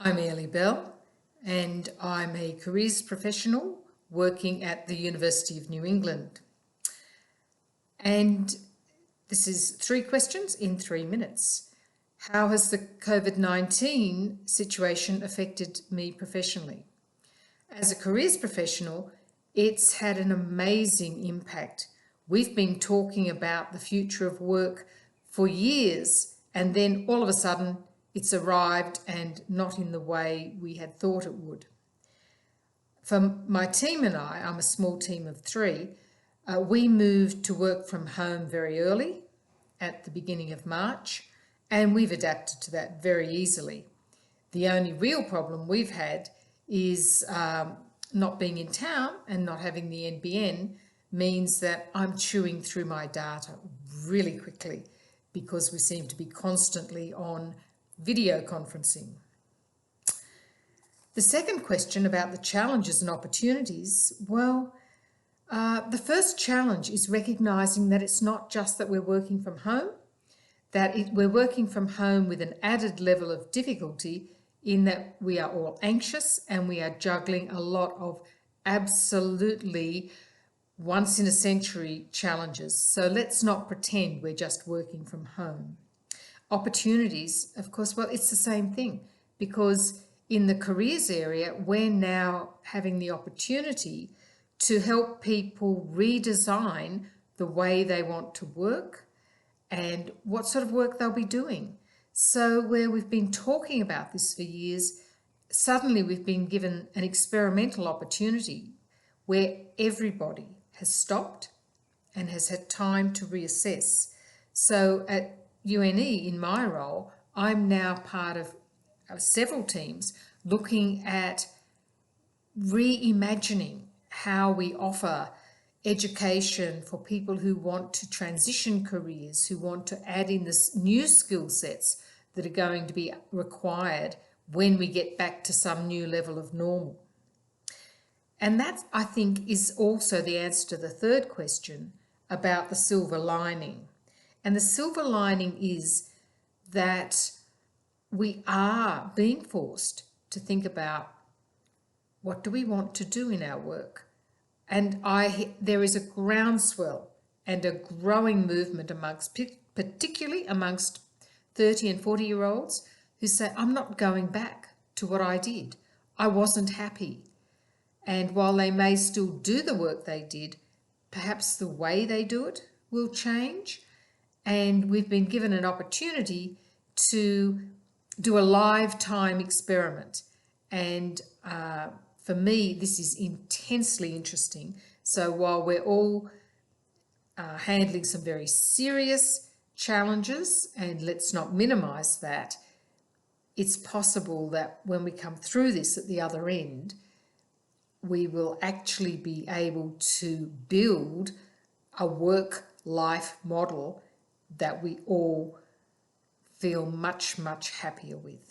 I'm Airlie Bell and I'm a careers professional working at the University of New England. And this is 3 questions in 3 minutes. How has the COVID-19 situation affected me professionally? As a careers professional, it's had an amazing impact. We've been talking about the future of work for years, and then all of a sudden it's arrived and not in the way we had thought it would. For my team and I'm a small team of 3, we moved to work from home very early at the beginning of March, and we've adapted to that very easily. The only real problem we've had is not being in town and not having the NBN means that I'm chewing through my data really quickly because we seem to be constantly on video conferencing. The second question about the challenges and opportunities, well, the first challenge is recognising that it's not just that we're working from home, we're working from home with an added level of difficulty in that we are all anxious and we are juggling a lot of absolutely once-in-a-century challenges. So let's not pretend we're just working from home. Opportunities, of course, well, it's the same thing, because in the careers area, we're now having the opportunity to help people redesign the way they want to work and what sort of work they'll be doing. So where we've been talking about this for years, suddenly we've been given an experimental opportunity where everybody has stopped and has had time to reassess. So at UNE, in my role, I'm now part of several teams looking at reimagining how we offer education for people who want to transition careers, who want to add in this new skill sets that are going to be required when we get back to some new level of normal. And that, I think, is also the answer to the third question about the silver lining. And the silver lining is that we are being forced to think about what do we want to do in our work. And there is a groundswell and a growing movement particularly amongst 30 and 40-year-olds who say, I'm not going back to what I did. I wasn't happy. And while they may still do the work they did, perhaps the way they do it will change. And we've been given an opportunity to do a lifetime experiment. And for me, this is intensely interesting. So while we're all handling some very serious challenges, and let's not minimise that, it's possible that when we come through this at the other end, we will actually be able to build a work-life model that we all feel much, much happier with.